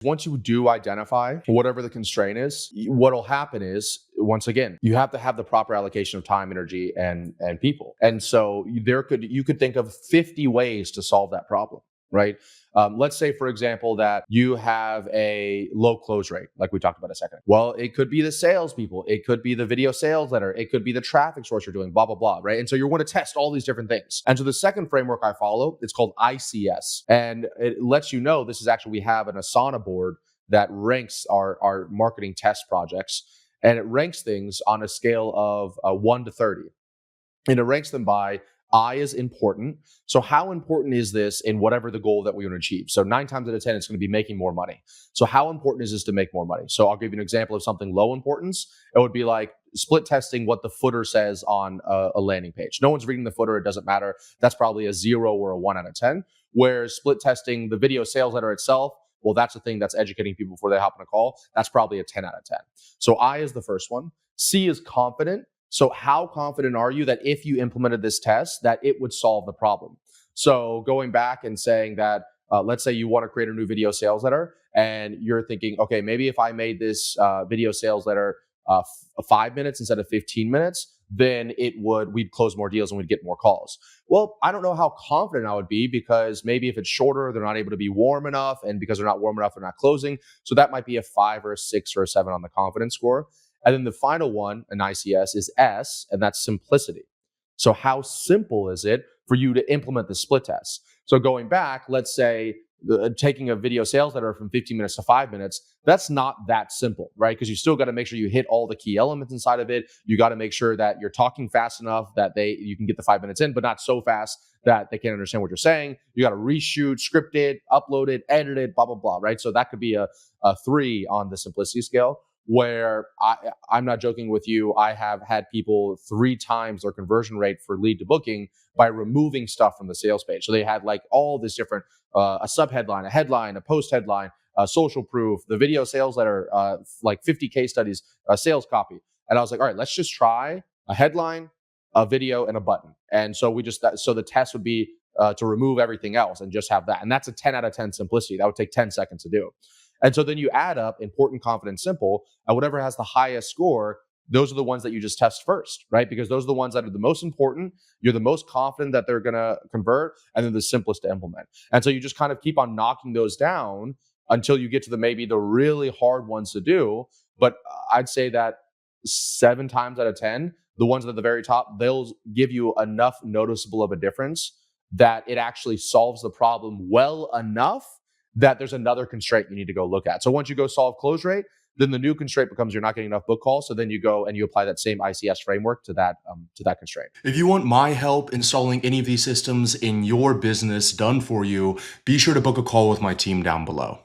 Once you do identify whatever the constraint is, what'll happen is, once again, you have to have the proper allocation of time, energy, and people. And so you could think of 50 ways to solve that problem, right? Let's say, for example, that you have a low close rate, like we talked about a second. Well, it could be the salespeople, it could be the video sales letter, it could be the traffic source you're doing, blah, blah, blah, right? And so you want to test all these different things. And so the second framework I follow, it's called ICS. And it lets you know, this is actually, we have an Asana board that ranks our marketing test projects. And it ranks things on a scale of 1 to 30. And it ranks them by I is important. So how important is this in whatever the goal that we want to achieve? So 9 times out of 10, it's going to be making more money. So how important is this to make more money? So I'll give you an example of something low importance. It would be like split testing what the footer says on a landing page. No one's reading the footer. It doesn't matter. That's probably a 0 or a 1 out of 10. Whereas split testing the video sales letter itself, well, that's the thing that's educating people before they hop on a call. That's probably a 10 out of 10. So I is the first one. C is confident. So how confident are you that if you implemented this test, that it would solve the problem? So going back and saying that, let's say you want to create a new video sales letter and you're thinking, okay, maybe if I made this video sales letter 5 minutes instead of 15 minutes, then we'd close more deals and we'd get more calls. Well, I don't know how confident I would be, because maybe if it's shorter, they're not able to be warm enough. And because they're not warm enough, they're not closing. So that might be a 5 or a 6 or a 7 on the confidence score. And then the final one, an ICS, is S, and that's simplicity. So how simple is it for you to implement the split test? So going back, let's say taking a video sales letter from 15 minutes to 5 minutes, that's not that simple, right? Because you still got to make sure you hit all the key elements inside of it. You got to make sure that you're talking fast enough that you can get the 5 minutes in, but not so fast that they can't understand what you're saying. You got to reshoot, script it, upload it, edit it, blah, blah, blah, right? So that could be a 3 on the simplicity scale. Where I'm not joking with you, I have had people 3 times their conversion rate for lead to booking by removing stuff from the sales page. So they had like all this different, a subheadline, a headline, a post headline, social proof, the video sales letter, like 50 case studies, sales copy. And I was like, all right, let's just try a headline, a video, and a button. And so so the test would be to remove everything else and just have that. And that's a 10 out of 10 simplicity. That would take 10 seconds to do. And so then you add up important, confident, simple, and whatever has the highest score, those are the ones that you just test first, right? Because those are the ones that are the most important. You're the most confident that they're going to convert, and then the simplest to implement. And so you just kind of keep on knocking those down until you get to maybe the really hard ones to do. But I'd say that 7 times out of 10, the ones at the very top, they'll give you enough noticeable of a difference that it actually solves the problem well enough that there's another constraint you need to go look at. So once you go solve close rate, then the new constraint becomes you're not getting enough book calls. So then you go and you apply that same ICS framework to that constraint. If you want my help installing any of these systems in your business done for you, be sure to book a call with my team down below.